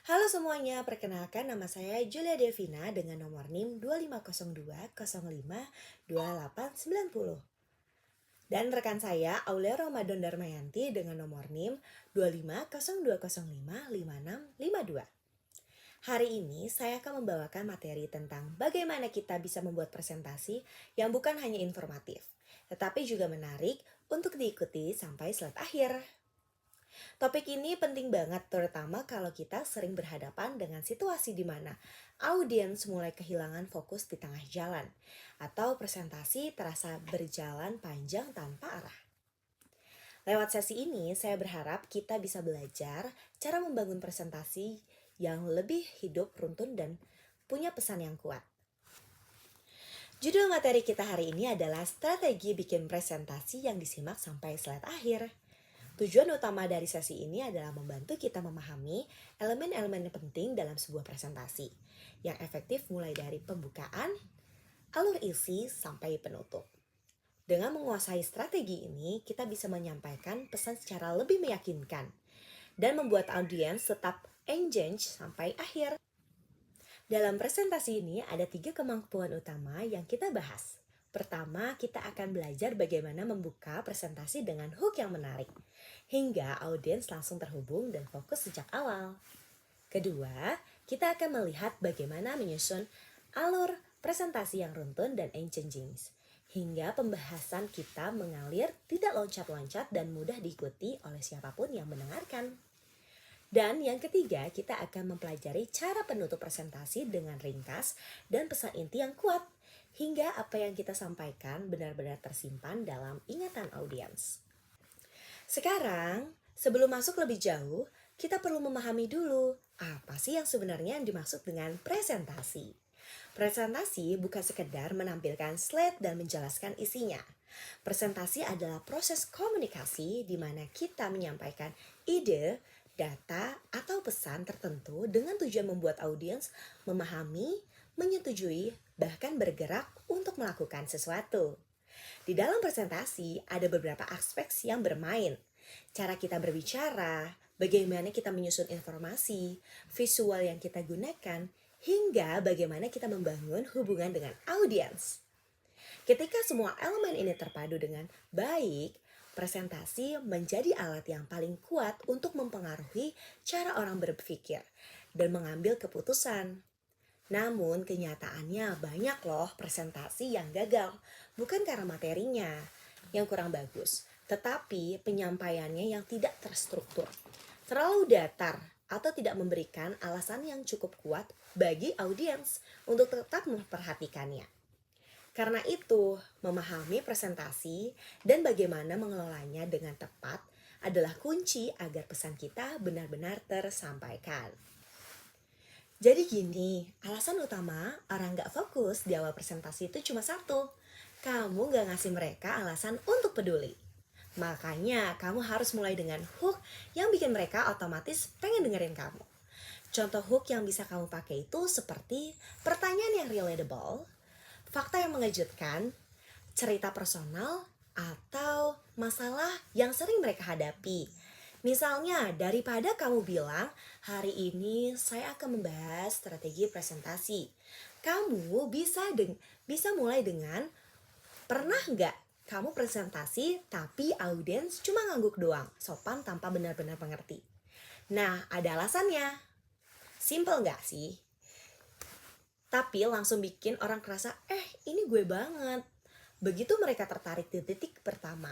Halo semuanya, perkenalkan nama saya Julia Devina dengan nomor NIM 2502052890. Dan rekan saya Aulia Ramadan Darmayanti dengan nomor NIM 2502055652. Hari ini saya akan membawakan materi tentang bagaimana kita bisa membuat presentasi yang bukan hanya informatif, tetapi juga menarik untuk diikuti sampai slide akhir. Topik ini penting banget terutama kalau kita sering berhadapan dengan situasi di mana audiens mulai kehilangan fokus di tengah jalan atau presentasi terasa berjalan panjang tanpa arah. Lewat sesi ini saya berharap kita bisa belajar cara membangun presentasi yang lebih hidup, runtun, dan punya pesan yang kuat. Judul materi kita hari ini adalah strategi bikin presentasi yang disimak sampai slide akhir. Tujuan utama dari sesi ini adalah membantu kita memahami elemen-elemen penting dalam sebuah presentasi yang efektif mulai dari pembukaan, alur isi, sampai penutup. Dengan menguasai strategi ini, kita bisa menyampaikan pesan secara lebih meyakinkan dan membuat audiens tetap engage sampai akhir. Dalam presentasi ini ada 3 kemampuan utama yang kita bahas. Pertama, kita akan belajar bagaimana membuka presentasi dengan hook yang menarik, hingga audiens langsung terhubung dan fokus sejak awal. Kedua, kita akan melihat bagaimana menyusun alur presentasi yang runtun dan engaging, hingga pembahasan kita mengalir tidak loncat-loncat dan mudah diikuti oleh siapapun yang mendengarkan. Dan yang ketiga, kita akan mempelajari cara penutup presentasi dengan ringkas dan pesan inti yang kuat, hingga apa yang kita sampaikan benar-benar tersimpan dalam ingatan audiens. Sekarang, sebelum masuk lebih jauh, kita perlu memahami dulu apa sih yang sebenarnya dimaksud dengan presentasi. Presentasi bukan sekedar menampilkan slide dan menjelaskan isinya. Presentasi adalah proses komunikasi di mana kita menyampaikan ide, data, atau pesan tertentu dengan tujuan membuat audiens memahami, menyetujui, bahkan bergerak untuk melakukan sesuatu. Di dalam presentasi ada beberapa aspek yang bermain. Cara kita berbicara, bagaimana kita menyusun informasi, visual yang kita gunakan, hingga bagaimana kita membangun hubungan dengan audiens. Ketika semua elemen ini terpadu dengan baik, presentasi menjadi alat yang paling kuat untuk mempengaruhi cara orang berpikir dan mengambil keputusan. Namun kenyataannya banyak loh presentasi yang gagal, bukan karena materinya yang kurang bagus, tetapi penyampaiannya yang tidak terstruktur, terlalu datar, atau tidak memberikan alasan yang cukup kuat bagi audiens untuk tetap memperhatikannya. Karena itu, memahami presentasi dan bagaimana mengelolanya dengan tepat adalah kunci agar pesan kita benar-benar tersampaikan. Jadi gini, alasan utama orang gak fokus di awal presentasi itu cuma satu. Kamu gak ngasih mereka alasan untuk peduli. Makanya kamu harus mulai dengan hook yang bikin mereka otomatis pengen dengerin kamu. Contoh hook yang bisa kamu pakai itu seperti pertanyaan yang relatable, fakta yang mengejutkan, cerita personal, atau masalah yang sering mereka hadapi. Misalnya, daripada kamu bilang, hari ini saya akan membahas strategi presentasi. Kamu bisa mulai dengan, pernah nggak kamu presentasi tapi audiens cuma ngangguk doang, sopan tanpa benar-benar mengerti? Nah, ada alasannya. Simple nggak sih? Tapi langsung bikin orang kerasa, ini gue banget. Begitu mereka tertarik di titik pertama,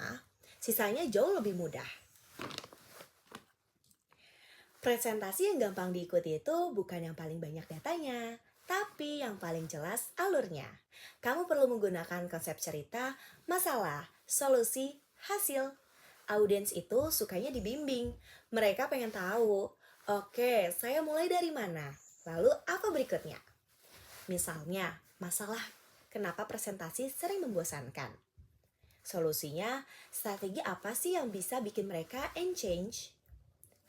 sisanya jauh lebih mudah. Presentasi yang gampang diikuti itu bukan yang paling banyak datanya, tapi yang paling jelas alurnya. Kamu perlu menggunakan konsep cerita, masalah, solusi, hasil. Audiens itu sukanya dibimbing. Mereka pengen tahu, oke, saya mulai dari mana? Lalu apa berikutnya? Misalnya, masalah kenapa presentasi sering membosankan. Solusinya, strategi apa sih yang bisa bikin mereka engage?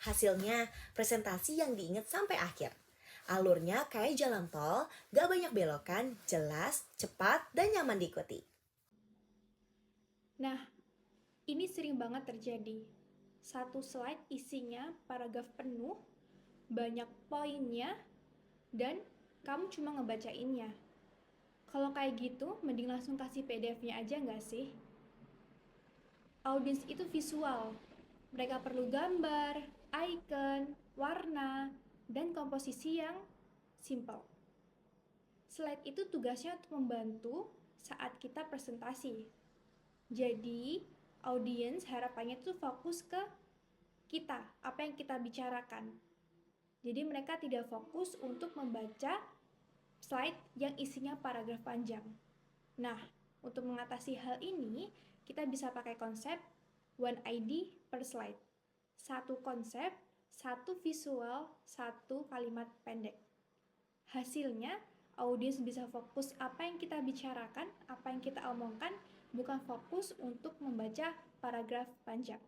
Hasilnya, presentasi yang diingat sampai akhir. Alurnya kayak jalan tol, gak banyak belokan, jelas, cepat, dan nyaman diikuti. Nah, ini sering banget terjadi. Satu slide isinya paragraf penuh, banyak poinnya, dan kamu cuma ngebacainnya. Kalau kayak gitu, mending langsung kasih PDF-nya aja nggak sih? Audiens itu visual. Mereka perlu gambar, icon, warna, dan komposisi yang simple. Slide itu tugasnya untuk membantu saat kita presentasi. Jadi, audiens harapannya itu fokus ke kita, apa yang kita bicarakan. Jadi mereka tidak fokus untuk membaca slide yang isinya paragraf panjang. Nah, untuk mengatasi hal ini, kita bisa pakai konsep one ID per slide. Satu konsep, satu visual, satu kalimat pendek. Hasilnya, audiens bisa fokus apa yang kita bicarakan, apa yang kita omongkan, bukan fokus untuk membaca paragraf panjang.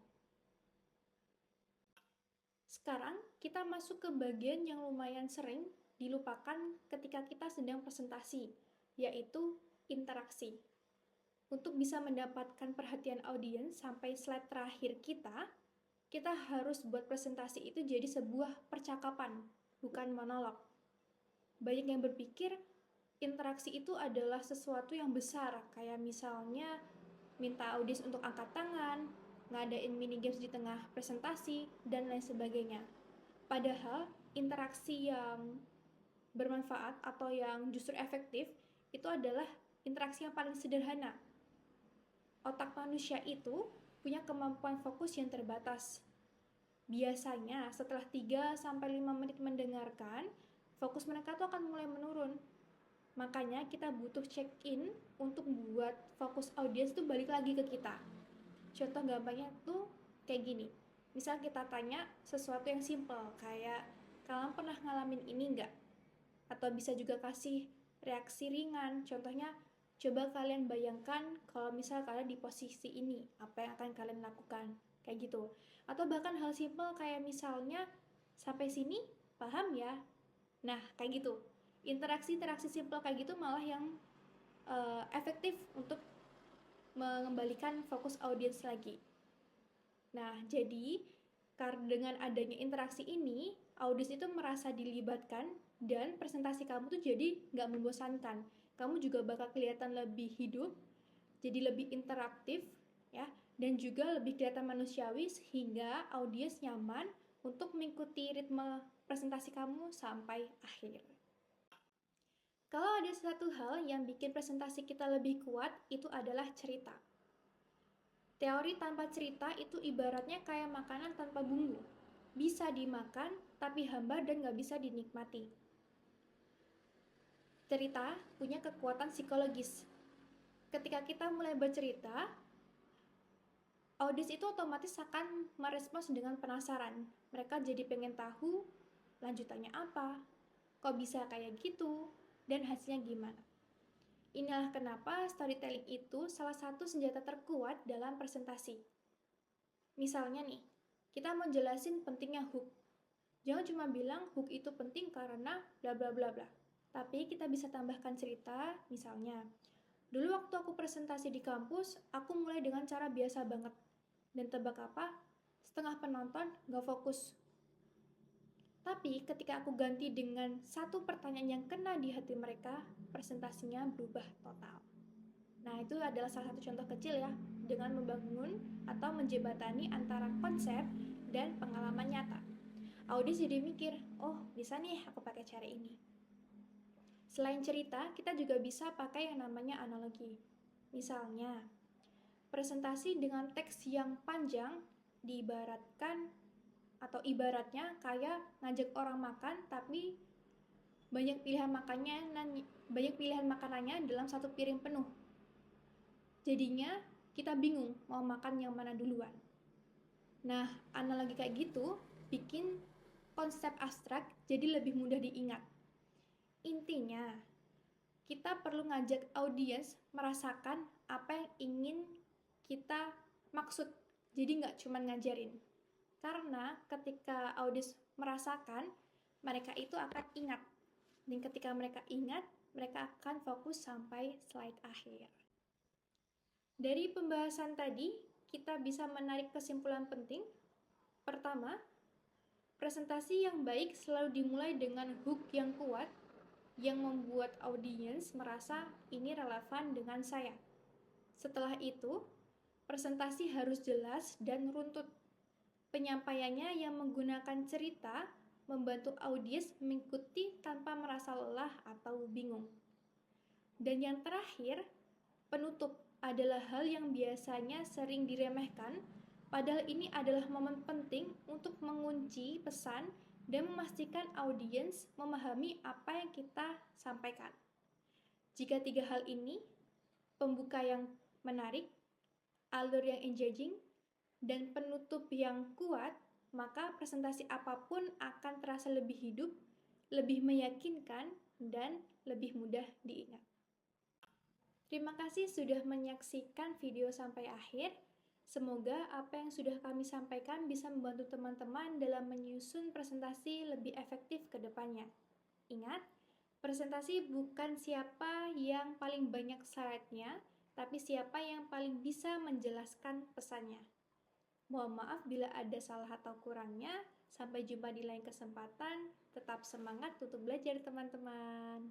Sekarang kita masuk ke bagian yang lumayan sering dilupakan ketika kita sedang presentasi, yaitu interaksi. Untuk bisa mendapatkan perhatian audiens sampai slide terakhir kita harus buat presentasi itu jadi sebuah percakapan, bukan monolog. Banyak yang berpikir interaksi itu adalah sesuatu yang besar, kayak misalnya minta audiens untuk angkat tangan, ngadain mini games di tengah presentasi, dan lain sebagainya. Padahal interaksi yang bermanfaat atau yang justru efektif itu adalah interaksi yang paling sederhana. Otak manusia itu punya kemampuan fokus yang terbatas. Biasanya setelah 3-5 menit mendengarkan, fokus mereka tuh akan mulai menurun. Makanya kita butuh check-in untuk buat fokus audiens tuh balik lagi ke kita. Contoh gampangnya tuh kayak gini. Misal kita tanya sesuatu yang simple, kayak kalian pernah ngalamin ini nggak? Atau bisa juga kasih reaksi ringan. Contohnya, coba kalian bayangkan kalau misal kalian di posisi ini, apa yang akan kalian lakukan? Kayak gitu. Atau bahkan hal simple kayak misalnya, sampai sini paham ya? Nah, kayak gitu. Interaksi-interaksi simple kayak gitu malah yang efektif untuk mengembalikan fokus audiens lagi. Nah, jadi karena dengan adanya interaksi ini, audiens itu merasa dilibatkan dan presentasi kamu tuh jadi nggak membosankan. Kamu juga bakal kelihatan lebih hidup, jadi lebih interaktif, ya, dan juga lebih kelihatan manusiawi sehingga audiens nyaman untuk mengikuti ritme presentasi kamu sampai akhir. Kalau ada satu hal yang bikin presentasi kita lebih kuat, itu adalah cerita. Teori tanpa cerita itu ibaratnya kayak makanan tanpa bumbu. Bisa dimakan, tapi hambar dan gak bisa dinikmati. Cerita punya kekuatan psikologis. Ketika kita mulai bercerita, audiens itu otomatis akan merespons dengan penasaran. Mereka jadi pengen tahu lanjutannya apa, kok bisa kayak gitu, dan hasilnya gimana. Inilah kenapa storytelling itu salah satu senjata terkuat dalam presentasi. Misalnya nih, kita mau jelasin pentingnya hook. Jangan cuma bilang hook itu penting karena bla bla bla bla. Tapi kita bisa tambahkan cerita, misalnya, dulu waktu aku presentasi di kampus, aku mulai dengan cara biasa banget. Dan tebak apa? Setengah penonton gak fokus. Tapi ketika aku ganti dengan satu pertanyaan yang kena di hati mereka, presentasinya berubah total. Nah, itu adalah salah satu contoh kecil ya, dengan membangun atau menjembatani antara konsep dan pengalaman nyata. Audiens jadi mikir, oh bisa nih aku pakai cara ini. Selain cerita, kita juga bisa pakai yang namanya analogi. Misalnya, presentasi dengan teks yang panjang diibaratkan atau ibaratnya kayak ngajak orang makan tapi banyak pilihan makanannya dalam satu piring penuh. Jadinya kita bingung mau makan yang mana duluan. Nah, analogi kayak gitu bikin konsep abstrak jadi lebih mudah diingat. Intinya, kita perlu ngajak audiens merasakan apa yang ingin kita maksud. Jadi nggak cuma ngajarin. Karena ketika audiens merasakan, mereka itu akan ingat. Dan ketika mereka ingat, mereka akan fokus sampai slide akhir. Dari pembahasan tadi, kita bisa menarik kesimpulan penting. Pertama, Presentasi yang baik selalu dimulai dengan hook yang kuat yang membuat audiens merasa ini relevan dengan saya. Setelah itu, presentasi harus jelas dan runtut. Penyampaiannya yang menggunakan cerita membantu audiens mengikuti tanpa merasa lelah atau bingung. Dan yang terakhir, penutup adalah hal yang biasanya sering diremehkan, padahal ini adalah momen penting untuk mengunci pesan dan memastikan audiens memahami apa yang kita sampaikan. Jika tiga hal ini, pembuka yang menarik, alur yang engaging, dan penutup yang kuat, maka presentasi apapun akan terasa lebih hidup, lebih meyakinkan, dan lebih mudah diingat. Terima kasih sudah menyaksikan video sampai akhir. Semoga apa yang sudah kami sampaikan bisa membantu teman-teman dalam menyusun presentasi lebih efektif ke depannya. Ingat, presentasi bukan siapa yang paling banyak slide-nya, tapi siapa yang paling bisa menjelaskan pesannya. Mohon maaf bila ada salah atau kurangnya. Sampai jumpa di lain kesempatan. Tetap semangat untuk belajar, teman-teman.